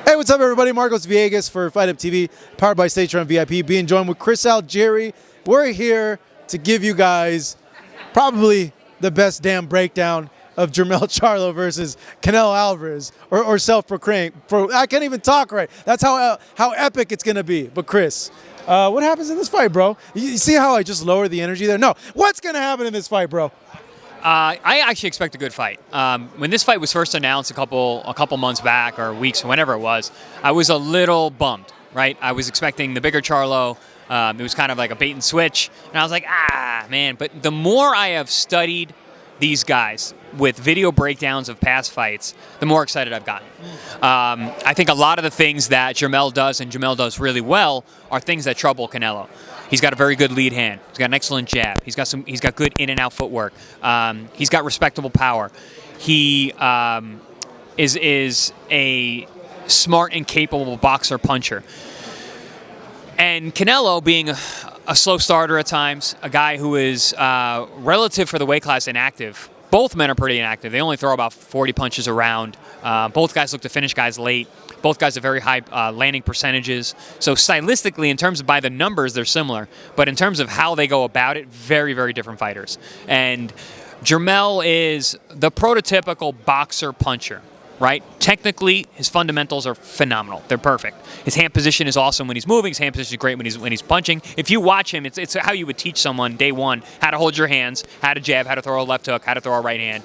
Hey, what's up, everybody? Marcos Villegas for Fight Up TV, powered by stagefront VIP, being joined with Chris Algieri. We're here to give you guys probably the best damn breakdown of Jermell Charlo versus Canelo Alvarez, or self-proclaimed. I can't even talk right. That's how epic it's going to be. But Chris, what happens in this fight, bro? You see how I just lowered the energy there? No. What's going to happen in this fight, bro? I actually expect a good fight. When this fight was first announced a couple months back, or weeks, whenever it was, I was a little bummed, right? I was expecting the bigger Charlo. It was kind of like a bait and switch, and I was like, man. But the more I have studied these guys with video breakdowns of past fights, the more excited I've gotten. I think a lot of the things that Jermell does, and Jermell does really well, are things that trouble Canelo. He's got a very good lead hand. He's got an excellent jab. He's got good in and out footwork. He's got respectable power. He is a smart and capable boxer puncher. And Canelo, being a slow starter at times, a guy who is relative for the weight class inactive. Both men are pretty inactive. They only throw about 40 punches around. Both guys look to finish guys late. Both guys have very high landing percentages. So stylistically, in terms of by the numbers, they're similar. But in terms of how they go about it, very, very different fighters. And Jermell is the prototypical boxer puncher, right? Technically, his fundamentals are phenomenal. They're perfect. His hand position is awesome when he's moving. His hand position is great when he's punching. If you watch him, it's how you would teach someone day one how to hold your hands, how to jab, how to throw a left hook, how to throw a right hand.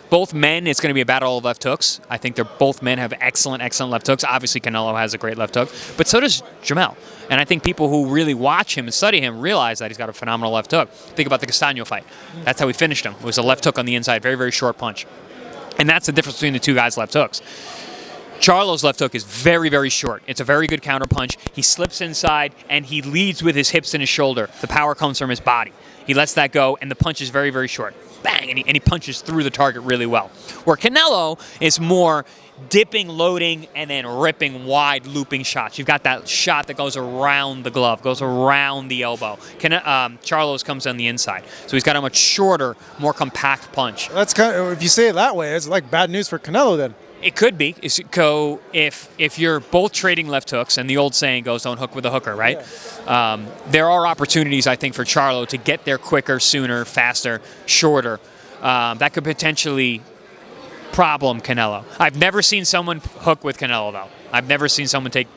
Both men, it's going to be a battle of left hooks. I think both men have excellent left hooks. Obviously, Canelo has a great left hook, but so does Jermell. And I think people who really watch him and study him realize that he's got a phenomenal left hook. Think about the Castano fight. That's how he finished him. It was a left hook on the inside, very, very short punch. And that's the difference between the two guys' left hooks. Charlo's left hook is very, very short. It's a very good counter punch. He slips inside, and he leads with his hips and his shoulder. The power comes from his body. He lets that go, and the punch is very, very short. Bang! And he punches through the target really well. Where Canelo is more dipping, loading, and then ripping wide, looping shots. You've got that shot that goes around the glove, goes around the elbow. Charlo's comes on the inside. So he's got a much shorter, more compact punch. That's kind of, if you say it that way, it's like bad news for Canelo then. It could be. If you're both trading left hooks, and the old saying goes, don't hook with a hooker, right? Yeah. There are opportunities, I think, for Charlo to get there quicker, sooner, faster, shorter. That could potentially problem Canelo. I've never seen someone hook with Canelo, though. I've never seen someone take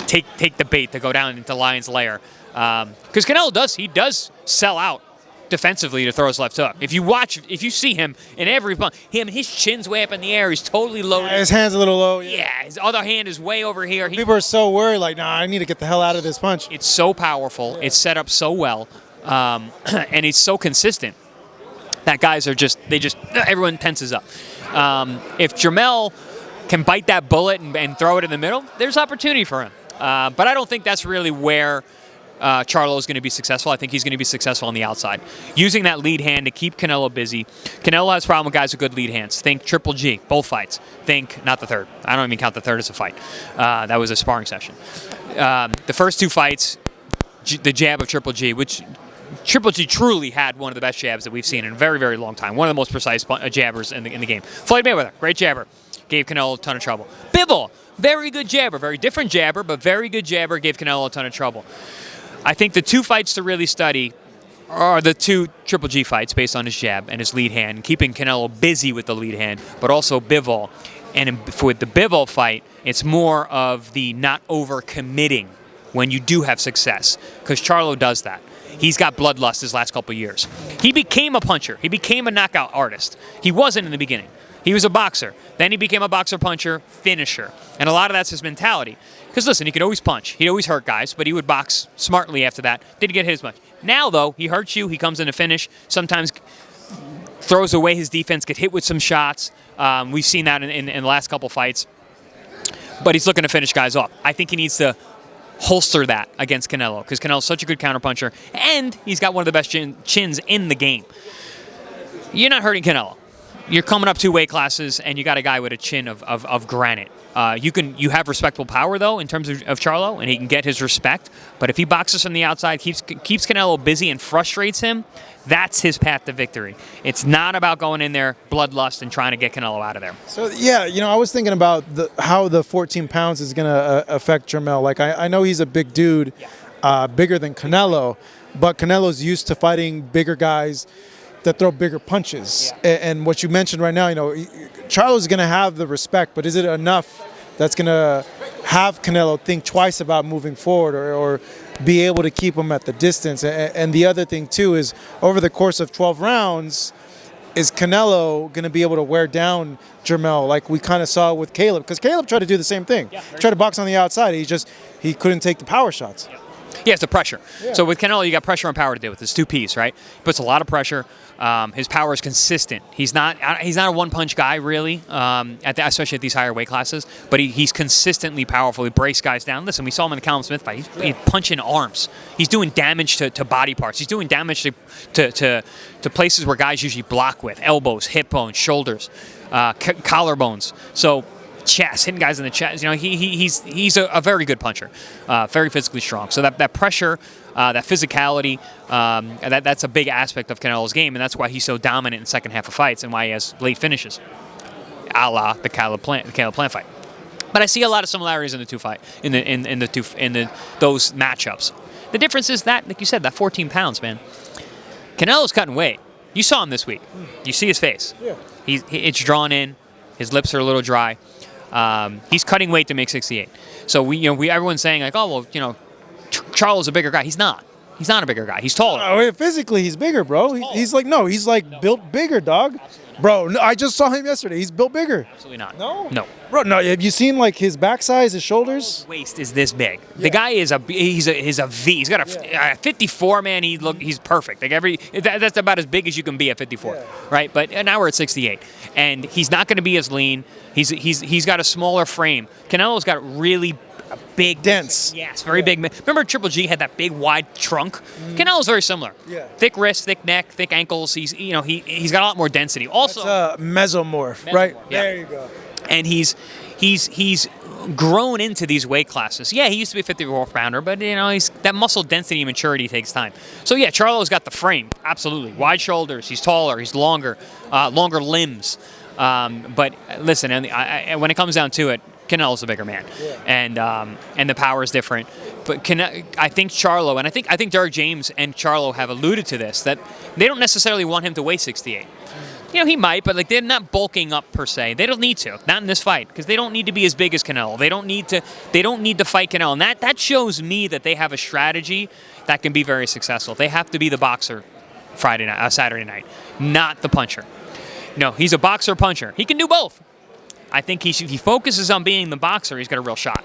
the bait to go down into Lion's Lair. Because Canelo does sell out defensively to throw his left hook. If you see him in every punch, his chin's way up in the air. He's totally loaded. Yeah, his hand's a little low. Yeah, his other hand is way over here. People are so worried, like, nah, I need to get the hell out of this punch. It's so powerful. Yeah. It's set up so well, and it's so consistent that guys are everyone tenses up. If Jermell can bite that bullet and throw it in the middle, there's opportunity for him. But I don't think that's really where Charlo is going to be successful. I think he's going to be successful on the outside, using that lead hand to keep Canelo busy. Canelo has a problem with guys with good lead hands. Think Triple G, both fights. Think, not the third. I don't even count the third as a fight. That was a sparring session. The first two fights, the jab of Triple G, which Triple G truly had one of the best jabs that we've seen in a very, very long time. One of the most precise jabbers in the game. Floyd Mayweather, great jabber. Gave Canelo a ton of trouble. Bivol, very good jabber. Very different jabber, but very good jabber. Gave Canelo a ton of trouble. I think the two fights to really study are the two Triple G fights based on his jab and his lead hand, keeping Canelo busy with the lead hand, but also Bivol. And for the Bivol fight, it's more of the not over-committing when you do have success, because Charlo does that. He's got bloodlust his last couple of years. He became a puncher. He became a knockout artist. He wasn't in the beginning. He was a boxer. Then he became a boxer, puncher, finisher. And a lot of that's his mentality. Because listen, he could always punch. He'd always hurt guys, but he would box smartly after that. Didn't get hit as much. Now, though, he hurts you. He comes in to finish. Sometimes throws away his defense, get hit with some shots. We've seen that in the last couple fights. But he's looking to finish guys off. I think he needs to holster that against Canelo, because Canelo's such a good counterpuncher, and he's got one of the best chins in the game. You're not hurting Canelo. You're coming up two weight classes, and you got a guy with a chin of granite. You have respectable power, though, in terms of Charlo, and he can get his respect. But if he boxes from the outside, keeps Canelo busy and frustrates him, That's his path to victory. It's not about going in there bloodlust and trying to get Canelo out of there. So yeah, I was thinking about how the 14 pounds is going to affect Jermell. Like I know he's a big dude, bigger than Canelo, but Canelo's used to fighting bigger guys that throw bigger punches. And what you mentioned right now, Charlo's going to have the respect, but is it enough that's going to have Canelo think twice about moving forward or be able to keep him at the distance? And the other thing too is over the course of 12 rounds, is Canelo going to be able to wear down Jermell like we kind of saw with Caleb? Because Caleb tried to do the same thing. He tried to box on the outside. He couldn't take the power shots. Yeah, it's the pressure. Yeah. So with Canelo, you got pressure and power to deal with. It's two-piece, right? Puts a lot of pressure. His power is consistent. He's not a one-punch guy, really, especially at these higher weight classes. But he's consistently powerful. He breaks guys down. Listen, we saw him in the Callum Smith fight. He's punching arms. He's doing damage to body parts. He's doing damage to places where guys usually block with. Elbows, hip bones, shoulders, collarbones. So chest, hitting guys in the chest. He's a very good puncher, very physically strong. So that pressure, that physicality, that's a big aspect of Canelo's game, and that's why he's so dominant in the second half of fights and why he has late finishes, a la the Caleb Plant fight. But I see a lot of similarities in the two fight in those matchups. The difference is that, like you said, that 14 pounds, man. Canelo's cutting weight. You saw him this week. You see his face. Yeah. It's drawn in. His lips are a little dry. He's cutting weight to make 68. So everyone's saying like, oh well, Charlo's a bigger guy. He's not. He's not a bigger guy. He's taller. Physically, he's bigger, bro. He's built bigger, dog. Bro, no, I just saw him yesterday. He's built bigger. Absolutely not. No. Bro, no. Have you seen like his back size, his shoulders? His waist is this big. Yeah. The guy is a V. He's got a 54, man. He's perfect. Like that's about as big as you can be at 54, right? But now we're at 68, and he's not going to be as lean. He's got a smaller frame. Canelo's got really big, dense. Yes, very big. Remember Triple G had that big wide trunk? Canelo's very similar. Yeah. Thick wrists, thick neck, thick ankles. He's got a lot more density. Also, that's mesomorph, right? Yeah. There you go. And he's grown into these weight classes. Yeah, he used to be a 54-pounder, but he's that muscle density and maturity takes time. So yeah, Charlo's got the frame, absolutely. Wide shoulders, he's taller, he's longer limbs. But listen, when it comes down to it, Canelo's a bigger man, and the power is different. But I think Charlo, and I think Derek James and Charlo have alluded to this, that they don't necessarily want him to weigh 68. He might, but they're not bulking up per se. They don't need to, not in this fight, because they don't need to be as big as Canelo. They don't need to fight Canelo, and that shows me that they have a strategy that can be very successful. They have to be the boxer Saturday night, not the puncher. No, he's a boxer puncher. He can do both. I think if he focuses on being the boxer, he's got a real shot.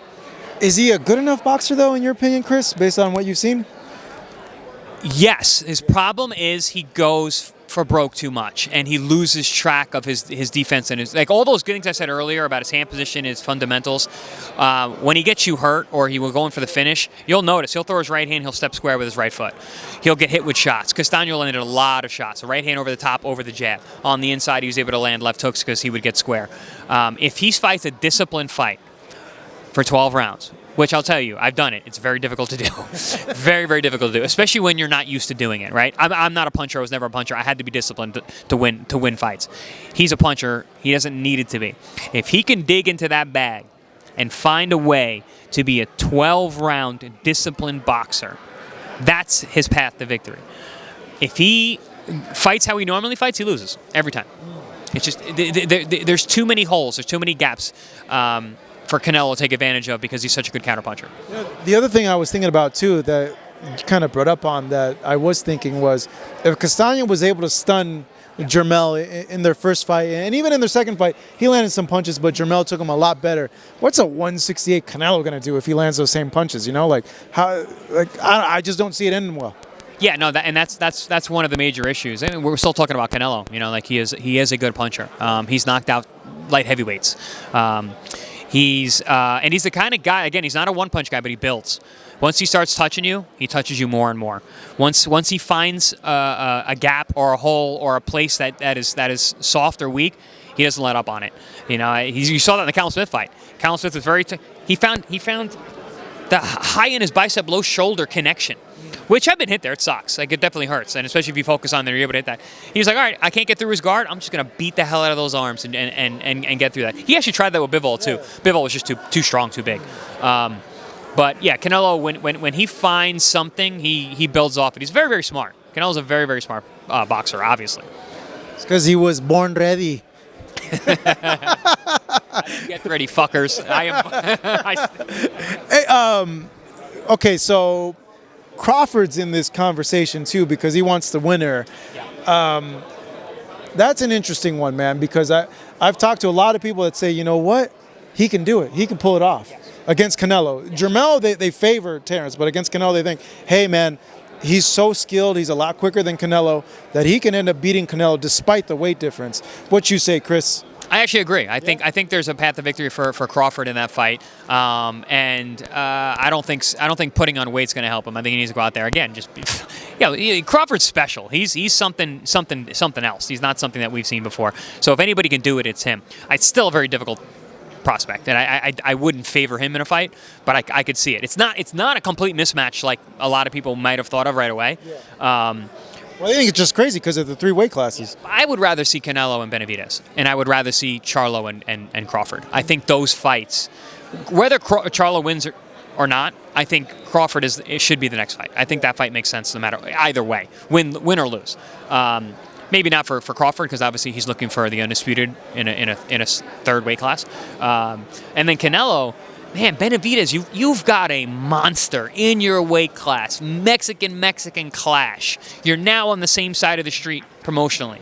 Is he a good enough boxer, though, in your opinion, Chris, based on what you've seen? Yes. His problem is he goes for broke too much, and he loses track of his defense and all those good things I said earlier about his hand position, his fundamentals. When he gets you hurt or he will go in for the finish, you'll notice he'll throw his right hand, he'll step square with his right foot. He'll get hit with shots. Castaño landed a lot of shots. The right hand over the top, over the jab. On the inside, he was able to land left hooks because he would get square. If he fights a disciplined fight for 12 rounds, which I'll tell you, I've done it. It's very difficult to do. Very, very difficult to do, especially when you're not used to doing it, right? I'm not a puncher. I was never a puncher. I had to be disciplined to win fights. He's a puncher. He doesn't need it to be. If he can dig into that bag and find a way to be a 12-round disciplined boxer, that's his path to victory. If he fights how he normally fights, he loses every time. It's just there's too many holes. There's too many gaps. For Canelo to take advantage of because he's such a good counterpuncher. The other thing I was thinking about, too, that you kind of brought up on that I was thinking was if Castaño was able to stun Jermell in their first fight, and even in their second fight, he landed some punches, but Jermell took him a lot better. What's a 168 Canelo going to do if he lands those same punches? I just don't see it ending well. Yeah, no, that's one of the major issues. And we're still talking about Canelo. He is a good puncher. He's knocked out light heavyweights. He's the kind of guy, again, he's not a one-punch guy, but he builds. Once he starts touching you, he touches you more and more. Once he finds a gap or a hole or a place that is soft or weak, he doesn't let up on it. You saw that in the Callum Smith fight. Callum Smith was he found the high in his bicep, low shoulder connection. which I've been hit there. It sucks. Like, it definitely hurts, and especially if you focus on there, you're able to hit that. He was like, all right, I can't get through his guard. I'm just going to beat the hell out of those arms and get through that. He actually tried that with Bivol, too. Bivol was just too strong, too big. But, yeah, Canelo, when he finds something, he builds off it. He's very, very smart. Canelo's a very, very smart boxer, obviously. It's because he was born ready. Get ready, fuckers. Okay, so Crawford's in this conversation too because he wants the winner. Yeah. That's an interesting one, man, because I've talked to a lot of people that say, you know what, he can do it. He can pull it off against Canelo. Jermell, they favor Terence, but against Canelo, they think, hey, man, he's so skilled, he's a lot quicker than Canelo, that he can end up beating Canelo despite the weight difference. What you say, Chris? I actually agree. I think there's a path to victory for Crawford in that fight, and I don't think putting on weight's going to help him. I think he needs to go out there again. Crawford's special. He's something else. He's not something that we've seen before. So if anybody can do it, it's him. It's still a very difficult prospect, and I wouldn't favor him in a fight, but I could see it. It's not a complete mismatch like a lot of people might have thought of right away. Yeah. Well, I think it's just crazy because of the 3 weight classes. I would rather see Canelo and Benavidez, and I would rather see Charlo and Crawford. I think those fights, whether Charlo wins or not, I think Crawford it should be the next fight. I think that fight makes sense no matter either way, win or lose. Maybe not for Crawford because obviously he's looking for the undisputed in a 3rd weight class, and then Canelo. Man, Benavidez, you've got a monster in your weight class. Mexican clash. You're now on the same side of the street promotionally.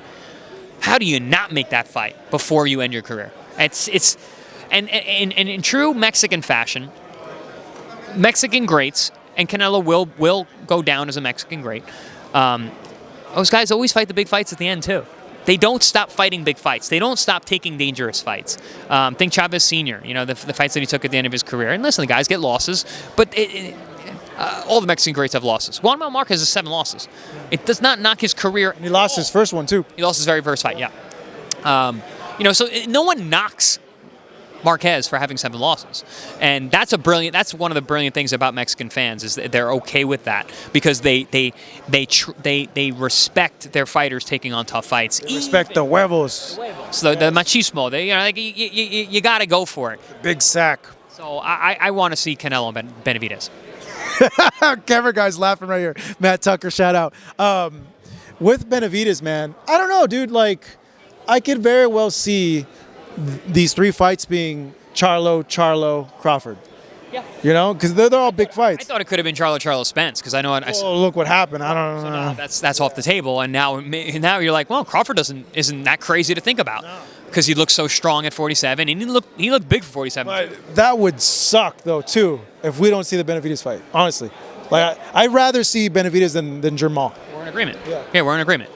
How do you not make that fight before you end your career? And in true Mexican fashion, Mexican greats, and Canelo will go down as a Mexican great. Those guys always fight the big fights at the end too. They don't stop fighting big fights. They don't stop taking dangerous fights. Think Chavez Sr., the fights that he took at the end of his career. And listen, the guys get losses, but all the Mexican greats have losses. Juan Manuel Marquez has 7 losses. It does not knock his career. And he lost his first one, too. He lost his very first fight, yeah. So no one knocks Marquez for having 7 losses, and that's one of the brilliant things about Mexican fans is that they're okay with that because they respect their fighters taking on tough fights. They respect the huevos. So the machismo, you got to go for it. Big sack. So I want to see Canelo and Benavidez. Camera guy's laughing right here. Matt Tucker, shout out. With Benavidez, man, I don't know, dude. Like, I could very well see these 3 fights being Charlo, Crawford. Yeah. Because they're all big fights. I thought it could have been Charlo Spence because I know. Look what happened. I don't know. No, that's off the table, and now you're like, well, Crawford isn't that crazy to think about because he looked so strong at 47, and he looked big for 47. But that would suck though too if we don't see the Benavidez fight. Honestly, like I'd rather see Benavidez than Jermell. We're in agreement. Yeah, we're in agreement.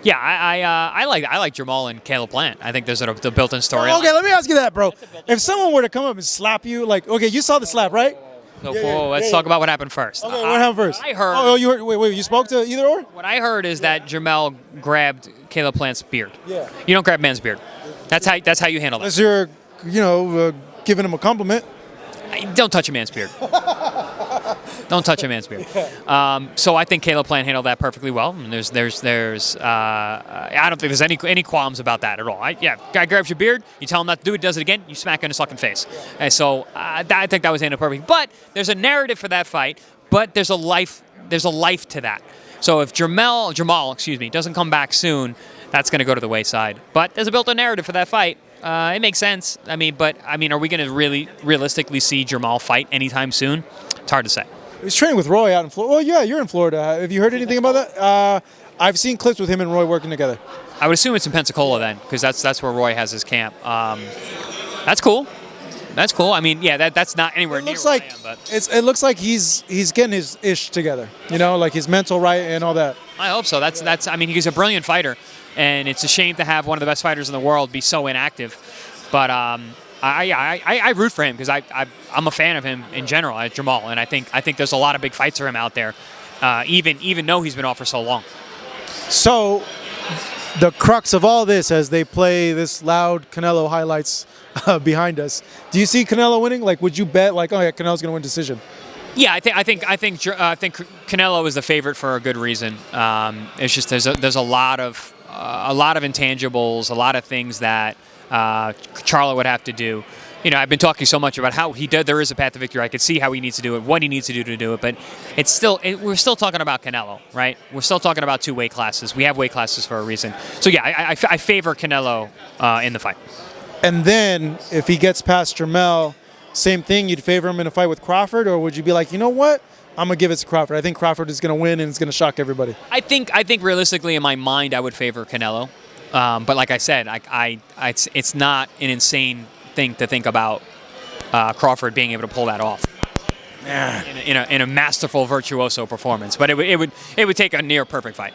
Yeah, I like Jermell and Caleb Plant. I think there's the built-in story. Okay, let me ask you that, bro. If someone were to come up and slap you, like, okay, you saw the slap, right? So let's talk about what happened first. Okay, what happened first? I heard. Oh, you heard? Wait, you spoke to either or? What I heard is that Jermell grabbed Caleb Plant's beard. Yeah. You don't grab man's beard. That's how you handle that. Unless you're, giving him a compliment. Don't touch a man's beard. Don't touch a man's beard. So I think Caleb Plant handled that perfectly well. And there's I don't think there's any qualms about that at all. Guy grabs your beard, you tell him not to do it, he does it again, you smack him in his fucking face. And so I think that was handled perfectly. But there's a narrative for that fight, but there's a life to that. So if Jermell, doesn't come back soon, that's going to go to the wayside. But there's a built-in narrative for that fight. It makes sense. Are we going to really realistically see Jermell fight anytime soon? It's hard to say. He's training with Roy out in Florida. Well, yeah, you're in Florida. Have you heard anything about that? I've seen clips with him and Roy working together. I would assume it's in Pensacola then, because that's where Roy has his camp. That's cool. That's cool. That's not anywhere near where I am, but it looks like he's getting his ish together. Like his mental right and all that. I hope so. He's a brilliant fighter, and it's a shame to have one of the best fighters in the world be so inactive. But I root for him because I'm a fan of him in general, Jermell, and I think there's a lot of big fights for him out there, even though he's been off for so long. So, the crux of all this, as they play this loud Canelo highlights behind us, do you see Canelo winning? Like, would you bet, like, oh yeah, Canelo's gonna win decision? Yeah, I think Canelo is the favorite for a good reason. It's just there's a lot of intangibles, a lot of things that Charlo would have to do. You know, I've been talking so much about how there is a path to victory. I could see how he needs to do it, what he needs to do it, but we're still talking about Canelo, right? We're still talking about 2 weight classes. We have weight classes for a reason. So yeah, I favor Canelo in the fight. And then if he gets past Jermell, same thing, you'd favor him in a fight with Crawford, or would you be like, you know what? I'm going to give it to Crawford. I think Crawford is going to win and it's going to shock everybody. I think realistically in my mind I would favor Canelo. But like I said, it's not an insane thing to think about Crawford being able to pull that off. Yeah. In a masterful virtuoso performance. But it would take a near perfect fight.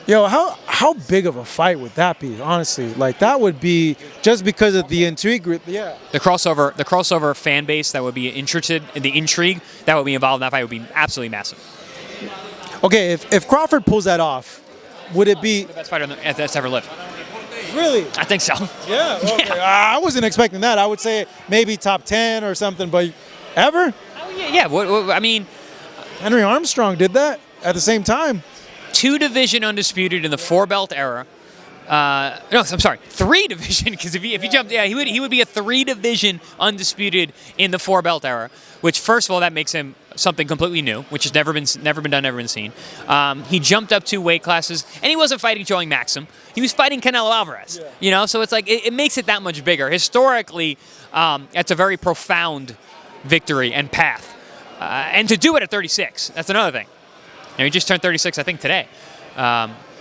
Yo, how big of a fight would that be, honestly? Like, that would be just because of the intrigue. Yeah. The crossover fan base that would be interested in the intrigue that would be involved in that fight would be absolutely massive. Okay, if Crawford pulls that off, would it be The best fighter that's ever lived. really? I think so. Yeah. Okay. Yeah. I wasn't expecting that. I would say maybe top 10 or something, but ever? Oh, yeah. What, I mean, Henry Armstrong did that at the same time. 2 division undisputed in the 4-belt era. No, I'm sorry, 3 division, because if he jumped, yeah, he would be a 3 division undisputed in the 4-belt era. Which, first of all, that makes him something completely new, which has never been done, never been seen. He jumped up 2 weight classes, and he wasn't fighting Joey Maxim. He was fighting Canelo Alvarez. Yeah. You know, so it's like it makes it that much bigger. Historically, that's a very profound victory and path, and to do it at 36, that's another thing. You know, he just turned 36, I think, today.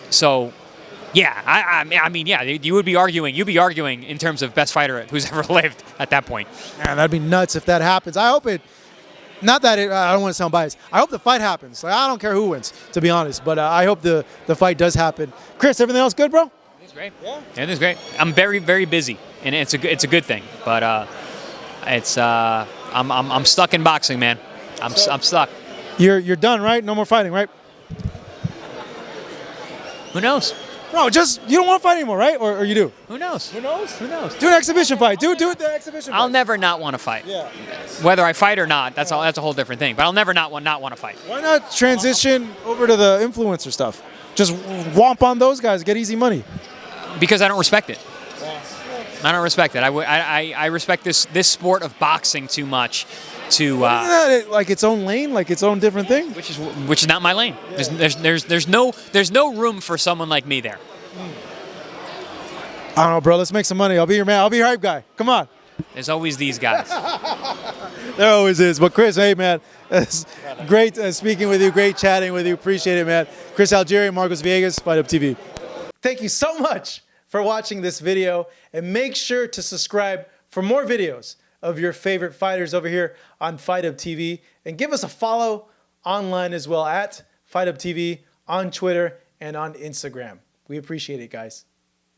So, yeah, I mean, yeah, you'd be arguing in terms of best fighter who's ever lived at that point. Man, that'd be nuts if that happens. I hope it. Not that I don't want to sound biased. I hope the fight happens. Like, I don't care who wins, to be honest. But I hope the fight does happen. Chris, everything else good, bro? It's great. Yeah, everything's great. I'm very, very busy, and it's a good thing. But I'm stuck in boxing, man. I'm stuck. You're done, right? No more fighting, right? Who knows? No, just you don't want to fight anymore, right? Or you do? Who knows? Who knows? Who knows? Do an exhibition fight. Do the exhibition fight. I'll never not want to fight. Yeah. Whether I fight or not, that's a whole different thing. But I'll never not want to fight. Why not transition over to the influencer stuff? Just womp on those guys, get easy money. Because I don't respect it. I don't respect it. I respect this sport of boxing too much to. Isn't that like its own lane, like its own different thing? Which is not my lane. Yeah. There's no room for someone like me there. I don't know, bro. Let's make some money. I'll be your man. I'll be your hype guy. Come on. There's always these guys. There always is. But Chris, hey man, it's great speaking with you. Great chatting with you. Appreciate it, man. Chris Algieri, Marcos Villegas, Fight Up TV. Thank you so much for watching this video, and make sure to subscribe for more videos of your favorite fighters over here on Fight Up TV, and give us a follow online as well at Fight Up TV on Twitter and on Instagram. We appreciate it, guys.